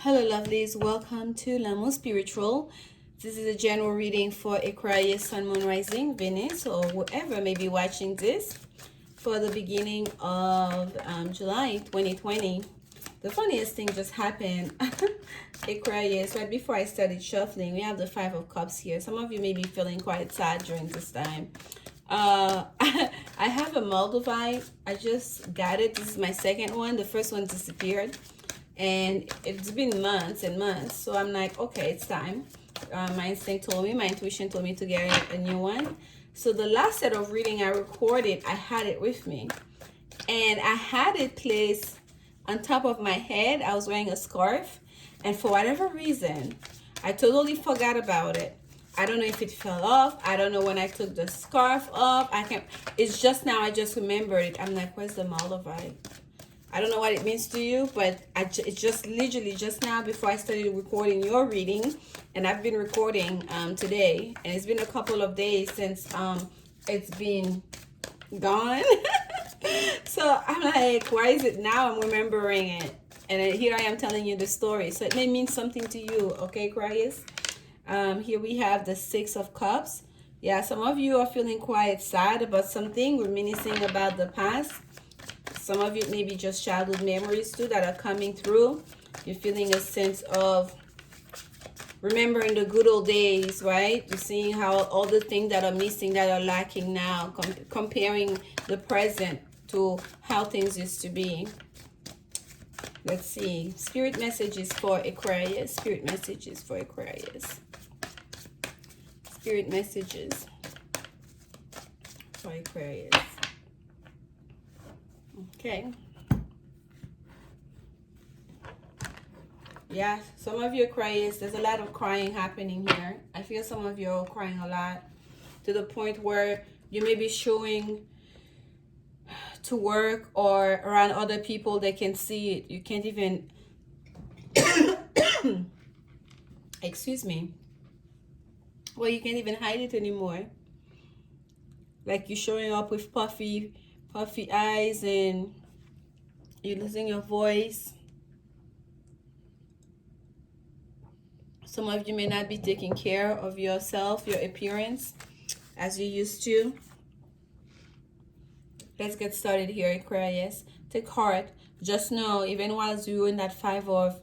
Hello, lovelies. Welcome to Lanmouspiritual. This is a general reading for Aquarius, Sun, Moon, Rising, Venus, or whoever may be watching this for the beginning of July 2020. The funniest thing just happened. Aquarius, right before I started shuffling, we have the Five of Cups here. Some of you may be feeling quite sad during this time. I have a Moldavite. I just got it. This is my second one. The first one disappeared. And it's been months and months, so I'm like, okay, it's time. My instinct told me, my intuition told me to get a new one. So the last set of reading I recorded, I had it with me, and I had it placed on top of my head. I was wearing a scarf, and for whatever reason, I totally forgot about it. I don't know if it fell off. I don't know when I took the scarf off. It's just now I just remembered it. I'm like, where's the Moldavite? I don't know what it means to you, but it's just literally just now before I started recording your reading, and I've been recording today, and it's been a couple of days since it's been gone. So I'm like, why is it now I'm remembering it? And here I am telling you the story. So it may mean something to you, okay, Aquarius? Here we have the Six of Cups. Yeah, some of you are feeling quite sad about something, reminiscing about the past. Some of you maybe just childhood memories too that are coming through. You're feeling a sense of remembering the good old days, right? You're seeing how all the things that are missing, that are lacking now, comparing the present to how things used to be. Let's see. Spirit messages for Aquarius. Spirit messages for Aquarius. Spirit messages for Aquarius. Okay. Yeah, some of you are crying. There's a lot of crying happening here. I feel some of you are crying a lot to the point where you may be showing to work or around other people. They can see it. You can't even excuse me. Well, you can't even hide it anymore. Like you're showing up with puffy eyes, and you're losing your voice. Some of you may not be taking care of yourself, your appearance, as you used to. Let's get started here, Aquarius. Take heart. Just know, even while you're in that Five of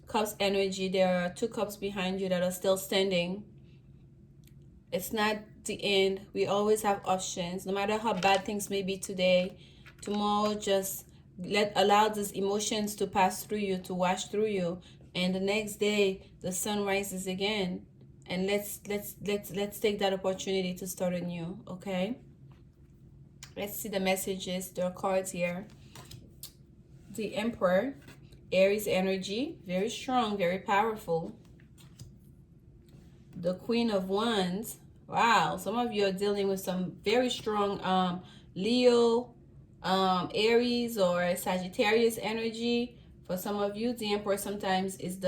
Cups energy, there are two cups behind you that are still standing. It's not the end. We always have options. No matter how bad things may be today, tomorrow, just allow these emotions to pass through you, to wash through you, and the next day the sun rises again. And let's take that opportunity to start anew. Okay, let's see the messages. There are cards here. The Emperor, Aries energy, very strong, very powerful. The Queen of Wands. Wow, some of you are dealing with some very strong Leo, Aries, or Sagittarius energy. For some of you, the Emperor sometimes is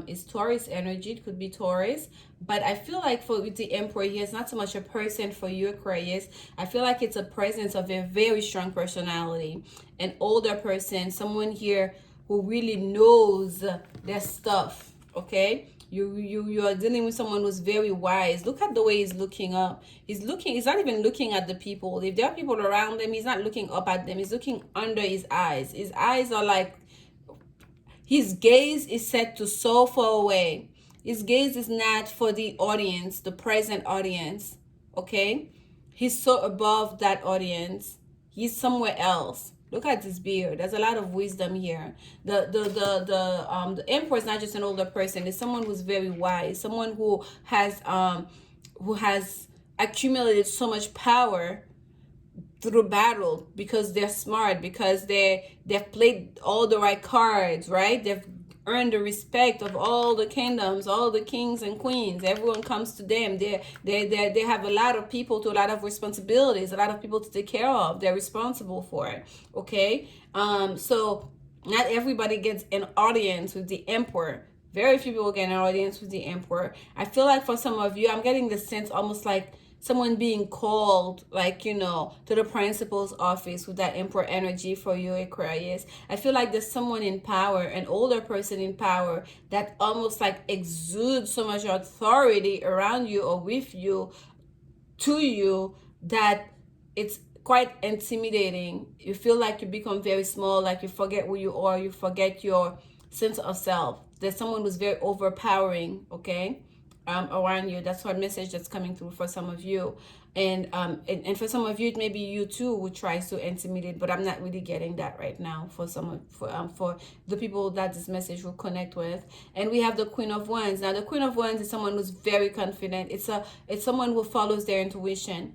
is Taurus energy. It could be Taurus, but I feel like with the Emperor here, it's not so much a person for you, Aquarius. I feel like it's a presence of a very strong personality, an older person, someone here who really knows their stuff. Okay. You are dealing with someone who's very wise. Look at the way he's looking up. He's not even looking at the people. If there are people around them, he's not looking up at them. He's looking under his eyes. His eyes are like, his gaze is set to so far away. His gaze is not for the audience, the present audience. Okay? He's so above that audience. He's somewhere else. Look at this beard. There's a lot of wisdom here. The Emperor is not just an older person. It's someone who's very wise. Someone who has accumulated so much power through battle, because they're smart, because they've played all the right cards, right? They've earned the respect of all the kingdoms, all the kings and queens. Everyone comes to them. They have a lot of people, to a lot of responsibilities, a lot of people to take care of. They're responsible for it. Okay, so not everybody gets an audience with the Emperor. Very few people get an audience with the Emperor. I feel like for some of you, I'm getting the sense almost like someone being called, like, you know, to the principal's office with that Emperor energy for you, Aquarius. I feel like there's someone in power, an older person in power, that almost like exudes so much authority around you or with you, to you, that it's quite intimidating. You feel like you become very small, like you forget who you are, you forget your sense of self. There's someone who's very overpowering, okay, around you. That's what message that's coming through for some of you. And for some of you, it may be you too who tries to intimidate, but I'm not really getting that right now for for the people that this message will connect with. And we have the Queen of Wands. Now the Queen of Wands is someone who's very confident. It's someone who follows their intuition.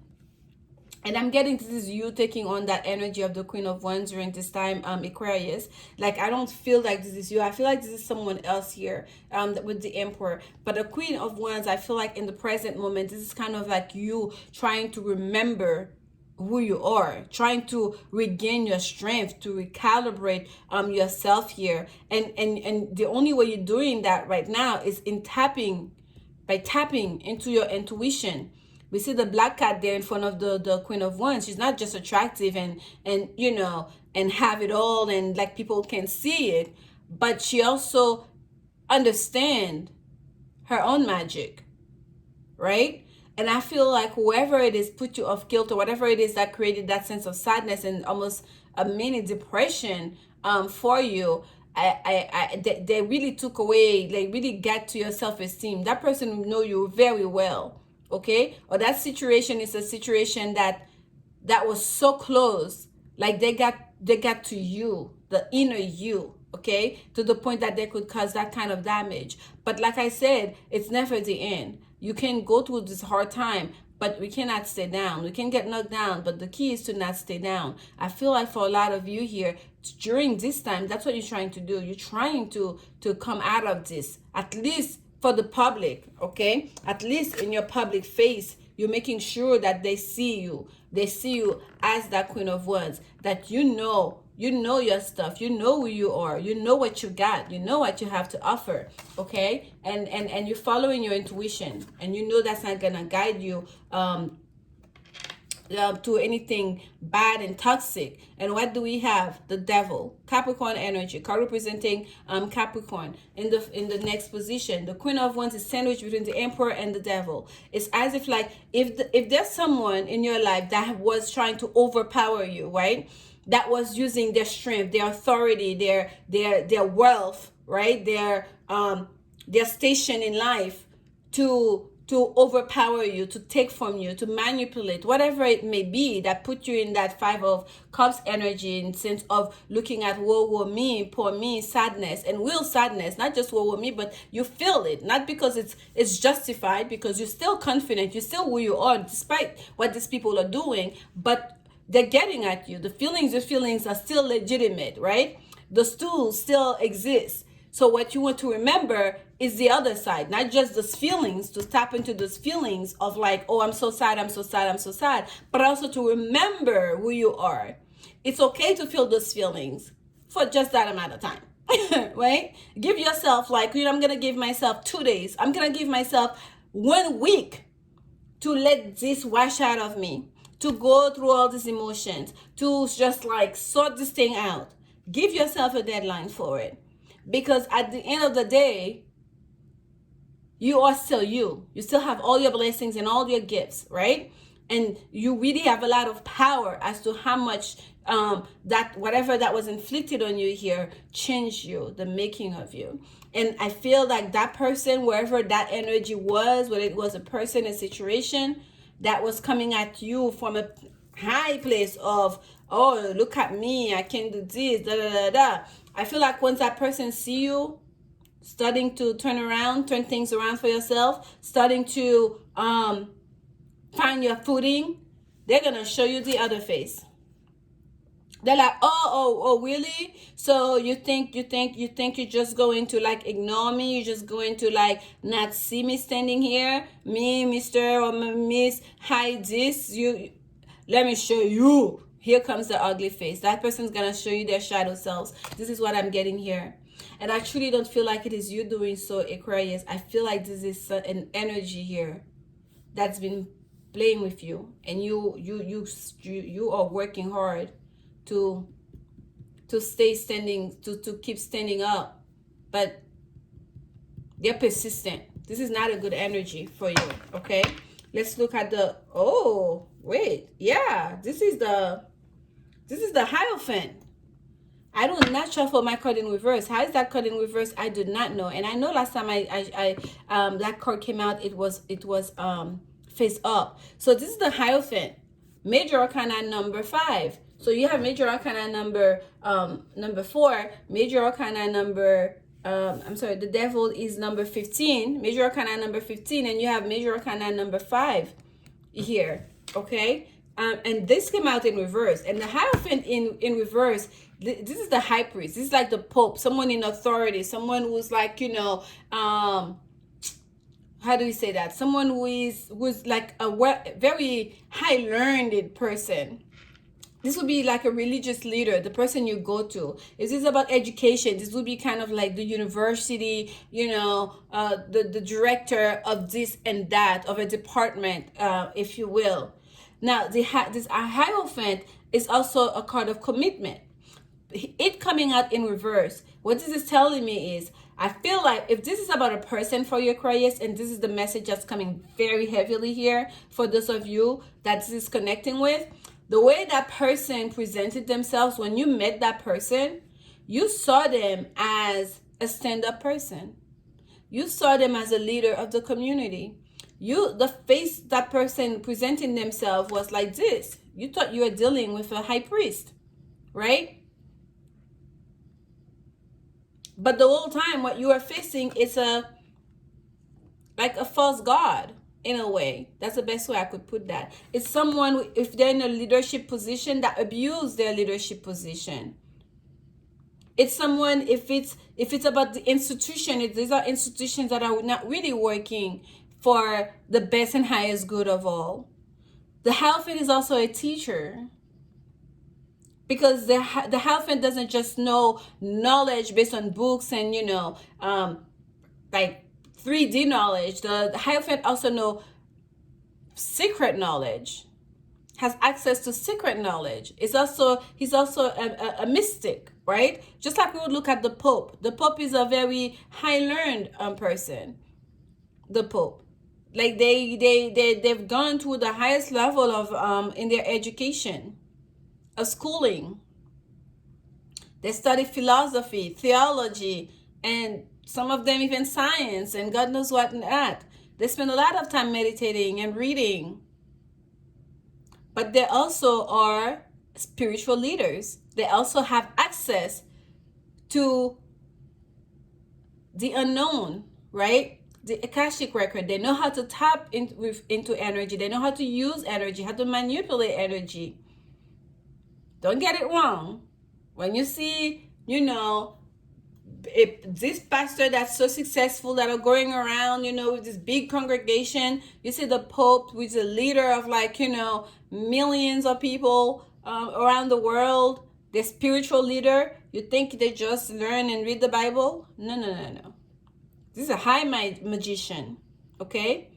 And I'm getting this is you taking on that energy of the Queen of Wands during this time, Aquarius. Like, I don't feel like this is you. I feel like this is someone else here, with the Emperor. But the Queen of Wands, I feel like in the present moment, this is kind of like you trying to remember who you are, trying to regain your strength, to recalibrate yourself here. And the only way you're doing that right now is by tapping into your intuition. We see the black cat there in front of the Queen of Wands. She's not just attractive and you know, and have it all, and like people can see it, but she also understand her own magic, right? And I feel like whoever it is put you off kilter, whatever it is that created that sense of sadness and almost a mini depression for you, they really took away, they really get to your self-esteem. That person will know you very well, okay? Or that situation is a situation that was so close, like they got to you, the inner you, okay, to the point that they could cause that kind of damage. But like I said, it's never the end. You can go through this hard time, but we cannot stay down. We can get knocked down, but the key is to not stay down. I feel like for a lot of you here, during this time, that's what you're trying to do. You're trying to come out of this, at least for the public, okay? At least in your public face, you're making sure that they see you. They see you as that Queen of Wands, that you know your stuff, you know who you are, you know what you got, you know what you have to offer, okay? And you're following your intuition, and you know that's not gonna guide you to anything bad and toxic. And what do we have? The Devil, Capricorn energy, card representing Capricorn in the next position. The Queen of Wands is sandwiched between the Emperor and the Devil. It's as if like if there's someone in your life that was trying to overpower you, right? That was using their strength, their authority, their wealth, right? Their station in life to overpower you, to take from you, to manipulate, whatever it may be, that put you in that Five of Cups energy, in sense of looking at woe me, poor me, sadness, and real sadness, not just woe me, but you feel it, not because it's justified, because you're still confident, you're still who you are, despite what these people are doing, but they're getting at you. The feelings are still legitimate, right? The stool still exists. So what you want to remember is the other side, not just those feelings, to tap into those feelings of like, oh, I'm so sad, I'm so sad, I'm so sad, but also to remember who you are. It's okay to feel those feelings for just that amount of time, right? Give yourself like, I'm going to give myself 2 days. I'm going to give myself 1 week to let this wash out of me, to go through all these emotions, to just like sort this thing out. Give yourself a deadline for it. Because at the end of the day, you are still you. You still have all your blessings and all your gifts, right? And you really have a lot of power as to how much that whatever that was inflicted on you here changed you, the making of you. And I feel like that person, wherever that energy was, whether it was a person, a situation that was coming at you from a high place of, oh, look at me, I can do this, da da da da. I feel like once that person see you starting to turn things around for yourself, starting to find your footing, they're gonna show you the other face. They're like, oh, really? So you think you're just going to like ignore me? You're just going to like not see me standing here? Me, Mr. or Miss, hide this? Let me show you. Here comes the ugly face. That person's gonna show you their shadow selves. This is what I'm getting here. And I truly don't feel like it is you doing so, Aquarius. I feel like this is an energy here that's been playing with you, and you are working hard to stay standing, to keep standing up, but they're persistent. This is not a good energy for you. Okay, let's look at the, oh wait, yeah, this is the Hierophant. I do not shuffle my card in reverse. How is that card in reverse? I do not know. And I know last time I that card came out, it was face up. So this is the Hierophant, Major Arcana number 5. So you have Major Arcana number 4, Major Arcana number I'm sorry, the Devil is number 15, Major Arcana number 15, and you have Major Arcana number 5 here. Okay, and this came out in reverse, and the Hierophant in reverse, this is the High Priest. This is like the Pope, someone in authority, someone who's like, you know, how do we say that? Someone who's like a very high learned person. This would be like a religious leader, the person you go to. If this is about education, this would be kind of like the university, you know, the director of this and that, of a department, if you will. Now, this Hierophant is also a card of commitment. It coming out in reverse, what this is telling me is, I feel like if this is about a person for you, Aquarius, and this is the message that's coming very heavily here for those of you that this is connecting with, the way that person presented themselves, when you met that person, you saw them as a stand-up person. You saw them as a leader of the community. The face that person presenting themselves was like this. You thought you were dealing with a high priest, right? But the whole time, what you are facing is like a false god. In a way, that's the best way I could put that. It's someone, if they're in a leadership position, that abuse their leadership position. It's someone, if it's about the institution, these are institutions that are not really working for the best and highest good of all. The Hierophant is also a teacher, because the Hierophant doesn't just know knowledge based on books and, you know, like 3D knowledge. The Hierophant also know secret knowledge, has access to secret knowledge. He's also a mystic, right? Just like we would look at the Pope. The Pope is a very high learned person. The Pope, like they've gone to the highest level of in their education, of schooling. They study philosophy, theology, and some of them even science and God knows what not. They spend a lot of time meditating and reading. But they also are spiritual leaders. They also have access to the unknown, right? The Akashic record. They know how to tap into energy. They know how to use energy, how to manipulate energy. Don't get it wrong. When you see, you know, this pastor that's so successful, that are going around, you know, with this big congregation, you see the Pope, who is a leader of, like, you know, millions of people around the world, the spiritual leader, you think they just learn and read the Bible? No. This is a high magician, okay?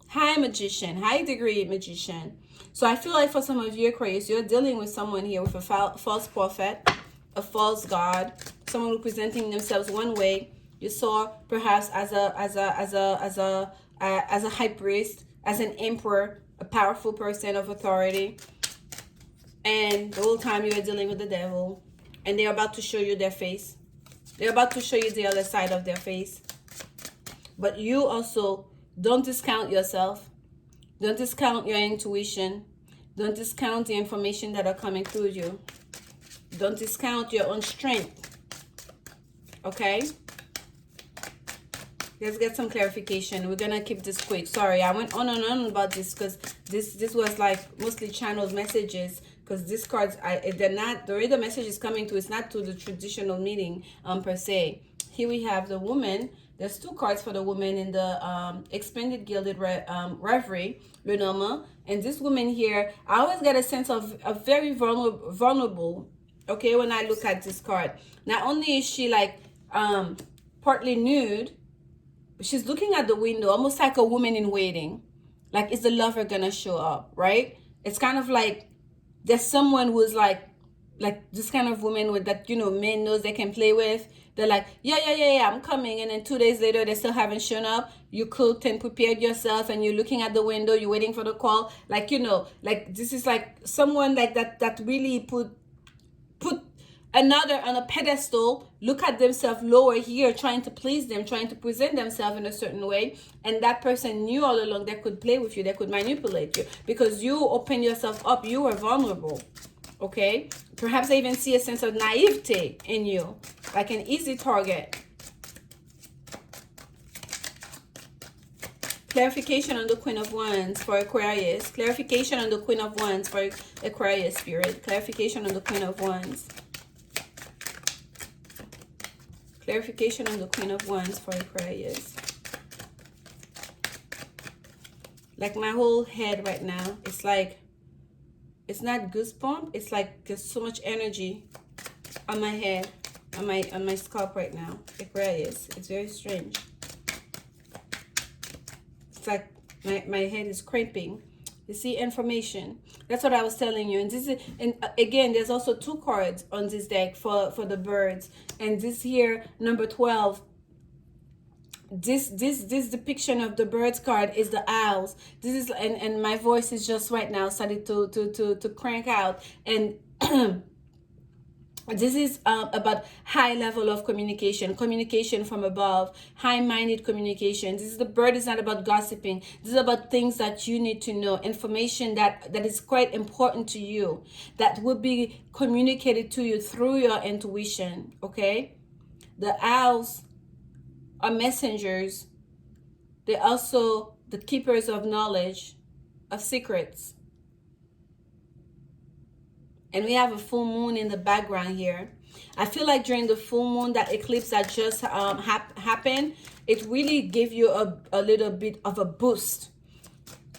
High magician, high degree magician. So I feel like for some of you, Aquarius, you're dealing with someone here with a false prophet, a false god, someone who presenting themselves one way. You saw perhaps as a high priest, as an emperor, a powerful person of authority, and the whole time you are dealing with the devil, and they're about to show you their face. They're about to show you the other side of their face. But you also don't discount yourself. Don't discount your intuition. Don't discount the information that are coming through you. Don't discount your own strength. Okay? Let's get some clarification. We're gonna keep this quick. Sorry, I went on and on about this because this was like mostly channeled messages, because these cards, they're not, the way the message is coming to, it's not to the traditional meaning per se. Here we have the woman. There's 2 cards for the woman in the expanded gilded reverie, Lenoma. And this woman here, I always get a sense of a very vulnerable, okay, when I look at this card. Not only is she like partly nude, she's looking at the window, almost like a woman in waiting. Like, is the lover gonna show up, right? It's kind of like there's someone who's like this kind of woman with that, you know, men knows they can play with. They're like, yeah, I'm coming, and then 2 days later they still haven't shown up. You cooked and prepared yourself, and you're looking at the window, you're waiting for the call. Like, you know, like this is like someone like that really put another on a pedestal, look at themselves lower here, trying to please them, trying to present themselves in a certain way. And that person knew all along they could play with you, they could manipulate you, because you open yourself up, you are vulnerable. Okay, perhaps I even see a sense of naivete in you, like an easy target. Clarification on the Queen of Wands for Aquarius. Clarification on the Queen of Wands for Aquarius, Spirit. Clarification on the Queen of Wands. Clarification on the Queen of Wands for Aquarius. Like my whole head right now, it's like, it's not goosebump, it's like there's so much energy on my head, on my scalp right now. Aquarius, it's very strange. It's like my head is cramping. You see, information. That's what I was telling you. And this is, and again, there's also 2 cards on this deck for the birds. And this here, number 12. This depiction of the birds card is the owls. This is, and my voice is just right now started to crank out. And this is about high level of communication from above, high-minded communication. This is, the bird is not about gossiping. This is about things that you need to know, information that is quite important to you, that will be communicated to you through your intuition. Okay, the owls are messengers. They're also the keepers of knowledge, of secrets. And we have a full moon in the background here. I feel like during the full moon, that eclipse that just happened, it really gave you a little bit of a boost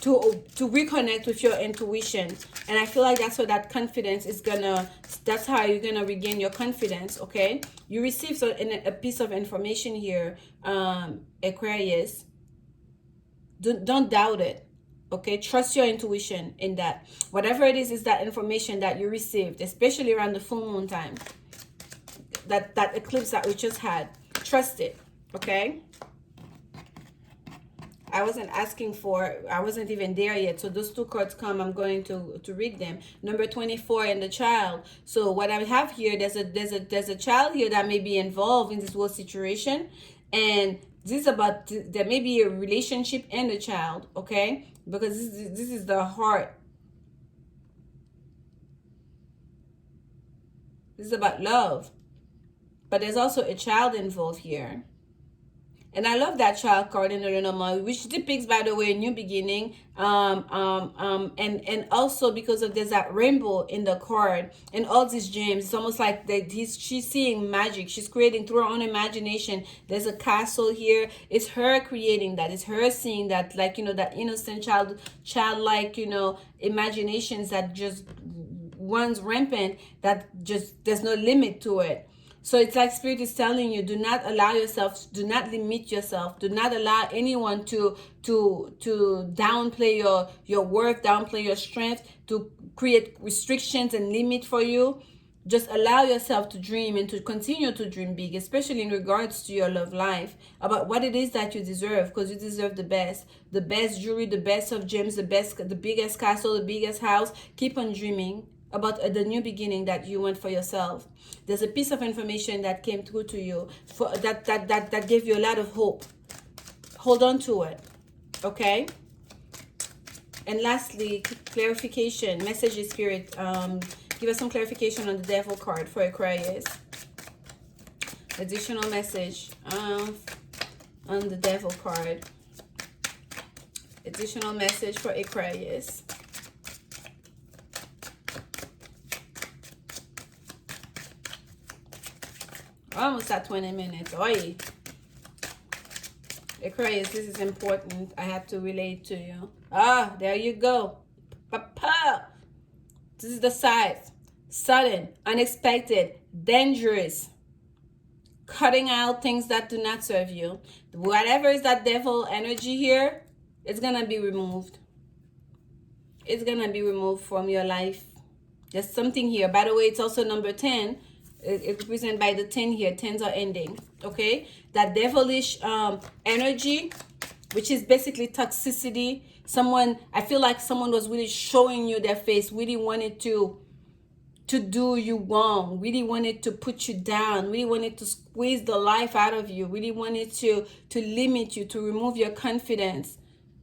to reconnect with your intuition. And I feel like that's where that confidence is gonna, that's how you're gonna regain your confidence. Okay, you receive a piece of information here, Aquarius. Don't doubt it. Okay, trust your intuition in that. Whatever it is that information that you received, especially around the full moon time, that eclipse that we just had, trust it. Okay, I wasn't asking for, I wasn't even there yet. So those 2 cards come, I'm going to read them. Number 24 and the child. So what I have here, there's a child here that may be involved in this whole situation. And this is about, there may be a relationship and a child, okay? Because this is the heart. This is about love. But there's also a child involved here. And I love that child card in the Lanmou, which depicts, by the way, a new beginning. And also because of there's that rainbow in the card and all these gems. It's almost like she's seeing magic. She's creating through her own imagination. There's a castle here. It's her creating that. It's her seeing that, like, you know, that innocent childlike, you know, imaginations that just runs rampant. That just, there's no limit to it. So it's like Spirit is telling you, do not allow yourself, do not limit yourself, do not allow anyone to downplay your worth, downplay your strength, to create restrictions and limit for you. Just allow yourself to dream and to continue to dream big, especially in regards to your love life, about what it is that you deserve, because you deserve the best jewelry, the best of gems, the biggest castle, the biggest house. Keep on dreaming about the new beginning that you want for yourself. There's a piece of information that came through to you for that gave you a lot of hope. Hold on to it, okay? And lastly, clarification, messages, Spirit. Give us some clarification on the Devil card for Aquarius. Additional message on the Devil card. Additional message for Aquarius. Almost at 20 minutes. Oi. Aquarius, this is important. I have to relate to you. Ah, there you go. Papa. This is the side. Sudden, unexpected, dangerous. Cutting out things that do not serve you. Whatever is that devil energy here, it's going to be removed. It's gonna be removed from your life. There's something here. By the way, it's also number 10. It's represented by the 10 here. 10s are ending. Okay? That devilish energy, which is basically toxicity. I feel like someone was really showing you their face, really wanted to do you wrong, really wanted to put you down, really wanted to squeeze the life out of you, really wanted to limit you, to remove your confidence,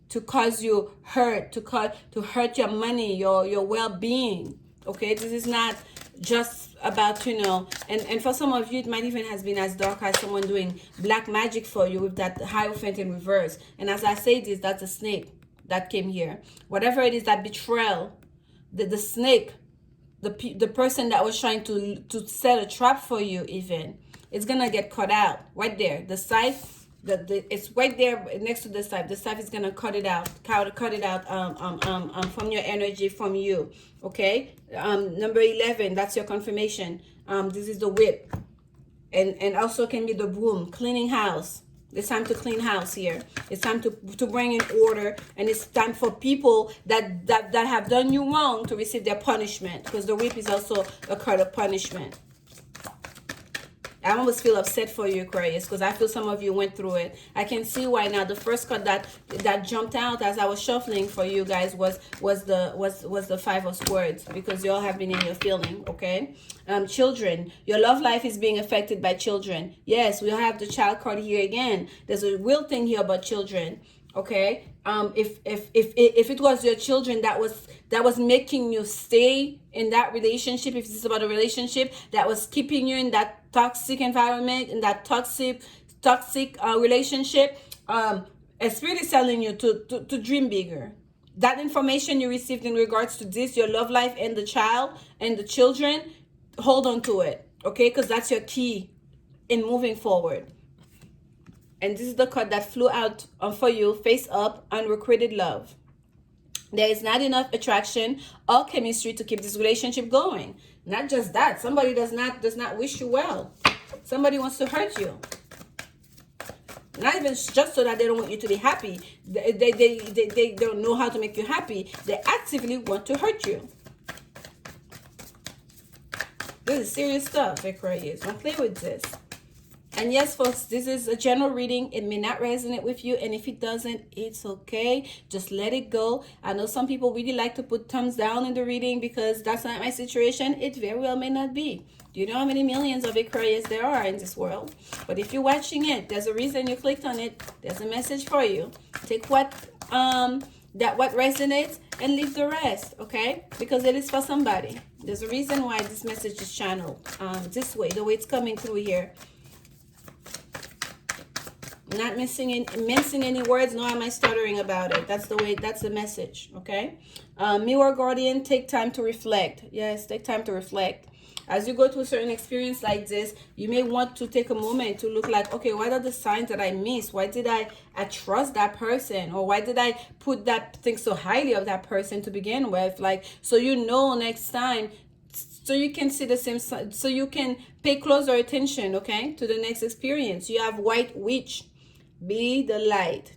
to cause you hurt, to hurt your money, your well-being. Okay, this is not just about, and for some of you it might even has been as dark as someone doing black magic for you with that Hierophant in reverse. And as I say this, that's a snake that came here. Whatever it is, that betrayal, the snake, the person that was trying to set a trap for you, even, it's gonna get cut out right there. The scythe, it's right there next to the scythe. The scythe is gonna cut it out from your energy, from you. Okay. Number 11, that's your confirmation. This is the whip, and also can be the broom, cleaning house. It's time to clean house here. It's time to bring in order, and it's time for people that have done you wrong to receive their punishment, because the whip is also a card of punishment. I almost feel upset for you, Aquarius, because I feel some of you went through it. I can see why now. The first card that jumped out as I was shuffling for you guys was the 5 of Swords, because you all have been in your feeling. Okay, children, your love life is being affected by children. Yes, we have the child card here again. There's a real thing here about children. Okay, if it was your children that was making you stay in that relationship, if it's about a relationship that was keeping you in that toxic environment, in that toxic relationship, it's really telling you to dream bigger. That information you received in regards to this, your love life and the child and the children, hold on to it, okay? Because that's your key in moving forward. And this is the card that flew out for you, face up, unrequited love. There is not enough attraction or chemistry to keep this relationship going. Not just that, somebody does not wish you well. Somebody wants to hurt you. Not even just so that they don't want you to be happy. They don't know how to make you happy. They actively want to hurt you. This is serious stuff, Aquarius. Don't play with this. And yes, folks, this is a general reading. It may not resonate with you, and if it doesn't, it's okay. Just let it go. I know some people really like to put thumbs down in the reading because that's not my situation. It very well may not be. Do you know how many millions of Aquarius there are in this world? But if you're watching it, there's a reason you clicked on it. There's a message for you. Take what resonates and leave the rest, okay? Because it is for somebody. There's a reason why this message is channeled this way, the way it's coming through here. Not mincing any words, nor am I stuttering about it. That's the message, okay? Mirror Guardian, take time to reflect. Yes, take time to reflect. As you go through a certain experience like this, you may want to take a moment to look like, okay, what are the signs that I missed? Why did I trust that person? Or why did I think so highly of that person to begin with? Like, so you know next time, so you can see the same, so you can pay closer attention, okay, to the next experience. You have White Witch. Be the light.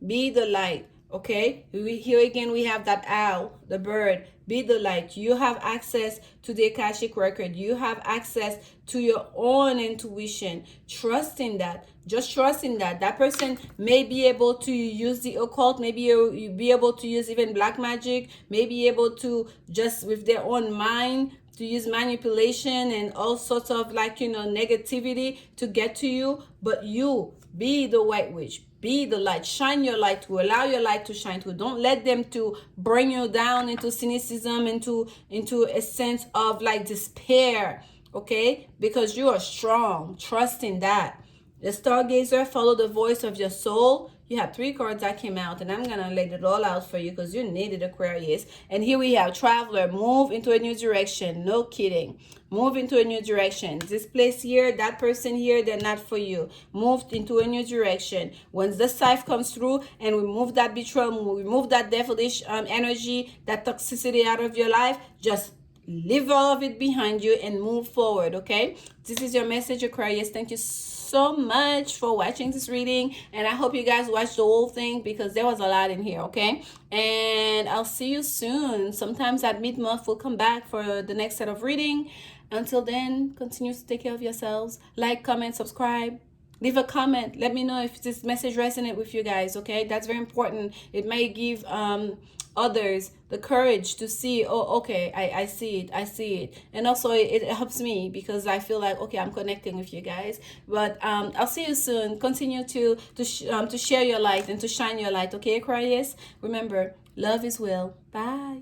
Be the light. Okay. Here again, we have that owl, the bird. Be the light. You have access to the Akashic record. You have access to your own intuition. Trust in that. Just trust in that. That person may be able to use the occult. Maybe you'll be able to use even black magic. May be able to just with their own mind to use manipulation and all sorts of negativity to get to you. But you be the White Witch. Be the light. Shine your light to allow your light to shine through. Don't let them to bring you down into cynicism, into a sense of despair. Okay? Because you are strong. Trust in that. The Stargazer, follow the voice of your soul. You have 3 cards that came out, and I'm going to lay it all out for you because you needed Aquarius. And here we have Traveler, move into a new direction. No kidding. Move into a new direction. This place here, that person here, they're not for you. Move into a new direction. Once the scythe comes through and we move that betrayal, we remove that devilish energy, that toxicity out of your life, just leave all of it behind you and move forward. Okay, this is your message, Aquarius. Thank you so much for watching this reading, and I hope you guys watched the whole thing because there was a lot in here. Okay, and I'll see you soon. Sometimes at mid-month we'll come back for the next set of reading. Until then, continue to take care of yourselves. Like, comment, subscribe, leave a comment. Let me know if this message resonates with you guys. Okay, that's very important. It may give others the courage to see, oh, okay, I see it. And also it helps me because I feel like, okay, I'm connecting with you guys. But I'll see you soon. Continue to share your light and to shine your light. Okay, Aquarius, remember, love is will. Bye.